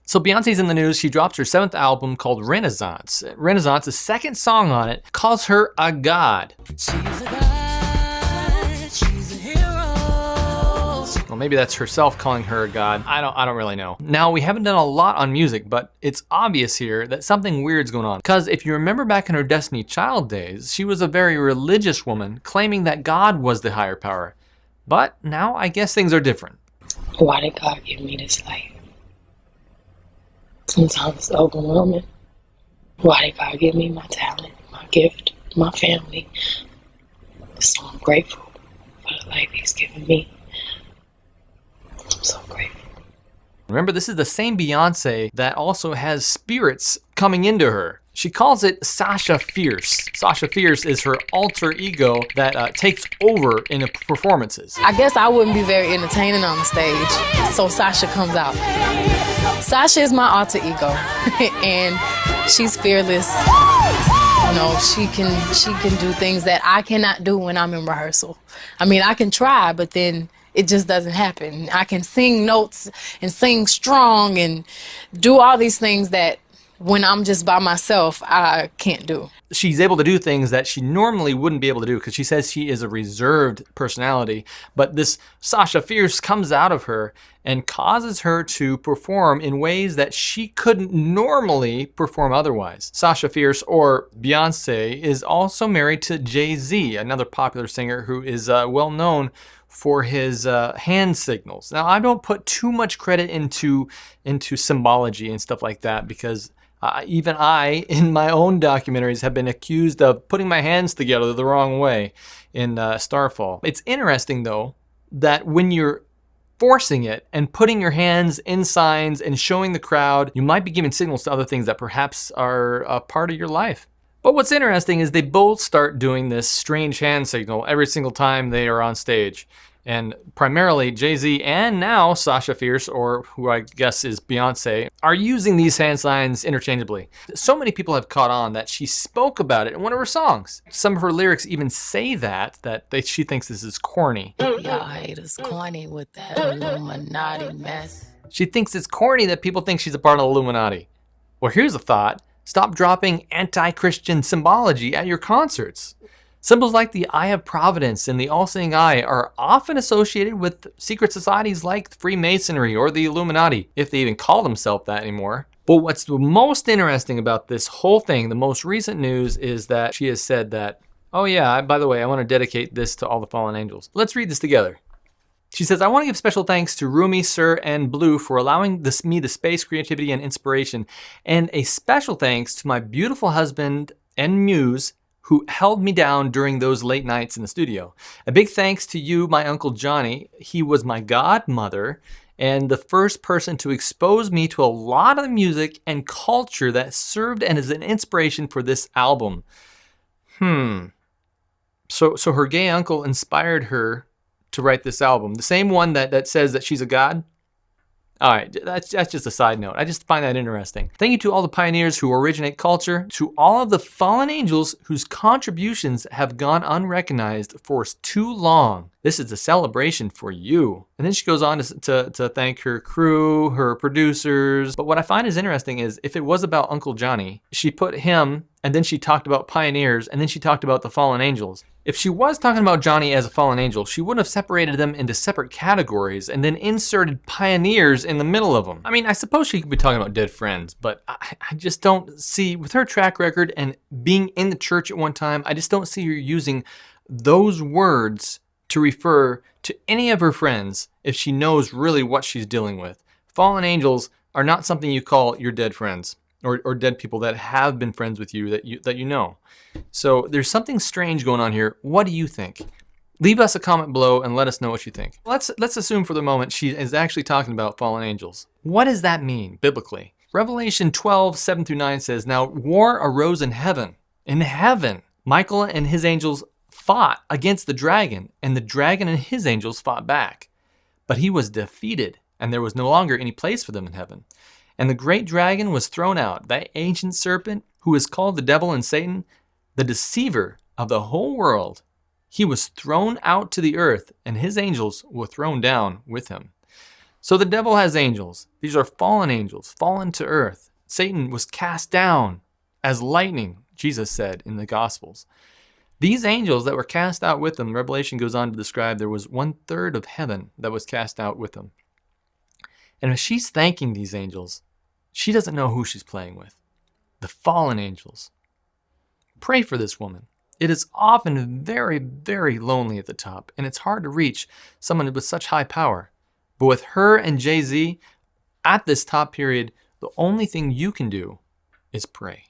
So Beyonce's in the news. She drops her 7th album called Renaissance. Renaissance, the 2nd song on it, calls her a god. She's a god, she's a hero. Well, maybe that's herself calling her a god. I don't really know. Now, we haven't done a lot on music, but it's obvious here that something weird's going on. Because if you remember back in her Destiny Child days, she was a very religious woman claiming that God was the higher power. But now I guess things are different. Why did God give me this life? Sometimes it's overwhelming. Why did God give me my talent, my gift, my family? So I'm grateful for the life He's given me. I'm so grateful. Remember, this is the same Beyonce that also has spirits coming into her. She calls it Sasha Fierce. Sasha Fierce is her alter ego that takes over in the performances. I guess I wouldn't be very entertaining on the stage, so Sasha comes out. Sasha is my alter ego, and she's fearless. You know, she can do things that I cannot do when I'm in rehearsal. I mean, I can try, but then it just doesn't happen. I can sing notes and sing strong and do all these things that when I'm just by myself, I can't do. She's able to do things that she normally wouldn't be able to do because she says she is a reserved personality. But this Sasha Fierce comes out of her and causes her to perform in ways that she couldn't normally perform otherwise. Sasha Fierce, or Beyonce, is also married to Jay-Z, another popular singer who is well known for his hand signals. Now, I don't put too much credit into symbology and stuff like that because even I, in my own documentaries, have been accused of putting my hands together the wrong way in Starfall. It's interesting, though, that when you're forcing it and putting your hands in signs and showing the crowd, you might be giving signals to other things that perhaps are a part of your life. But what's interesting is they both start doing this strange hand signal every single time they are on stage. And primarily Jay-Z and now Sasha Fierce, or who I guess is Beyonce, are using these hand signs interchangeably. So many people have caught on that she spoke about it in one of her songs. Some of her lyrics even say that she thinks this is corny. Y'all haters corny with that Illuminati mess. She thinks it's corny that people think she's a part of the Illuminati. Well, here's a thought. Stop dropping anti-Christian symbology at your concerts. Symbols like the Eye of Providence and the All-Seeing Eye are often associated with secret societies like Freemasonry or the Illuminati, if they even call themselves that anymore. But what's the most interesting about this whole thing, the most recent news, is that she has said that, oh yeah, by the way, I want to dedicate this to all the fallen angels. Let's read this together. She says, I want to give special thanks to Rumi, Sir, and Blue for allowing me the space, creativity, and inspiration. And a special thanks to my beautiful husband and muse who held me down during those late nights in the studio. A big thanks to you, my Uncle Johnny. He was my godmother and the first person to expose me to a lot of the music and culture that served as an inspiration for this album. So her gay uncle inspired her to write this album. The same one that says that she's a god? All right, that's just a side note. I just find that interesting. Thank you to all the pioneers who originate culture, to all of the fallen angels whose contributions have gone unrecognized for too long. This is a celebration for you. And then she goes on to thank her crew, her producers. But what I find is interesting is if it was about Uncle Johnny, she put him, and then she talked about pioneers, and then she talked about the fallen angels. If she was talking about Johnny as a fallen angel, she wouldn't have separated them into separate categories and then inserted pioneers in the middle of them. I mean, I suppose she could be talking about dead friends, but I just don't see, with her track record and being in the church at one time, I just don't see her using those words to refer to any of her friends if she knows really what she's dealing with. Fallen angels are not something you call your dead friends or dead people that have been friends with you that you know. So there's something strange going on here. What do you think? Leave us a comment below and let us know what you think. Let's assume for the moment she is actually talking about fallen angels. What does that mean biblically? Revelation 12:7-9 says, now war arose in heaven. In heaven, Michael and his angels fought against the dragon, and the dragon and his angels fought back. But he was defeated, and there was no longer any place for them in heaven. And the great dragon was thrown out, that ancient serpent who is called the devil and Satan, the deceiver of the whole world. He was thrown out to the earth, and his angels were thrown down with him. So the devil has angels. These are fallen angels, fallen to earth. Satan was cast down as lightning, Jesus said in the Gospels. These angels that were cast out with them, Revelation goes on to describe there was 1/3 of heaven that was cast out with them. And if she's thanking these angels, she doesn't know who she's playing with. The fallen angels. Pray for this woman. It is often very, very lonely at the top, and it's hard to reach someone with such high power. But with her and Jay-Z at this top period, the only thing you can do is pray.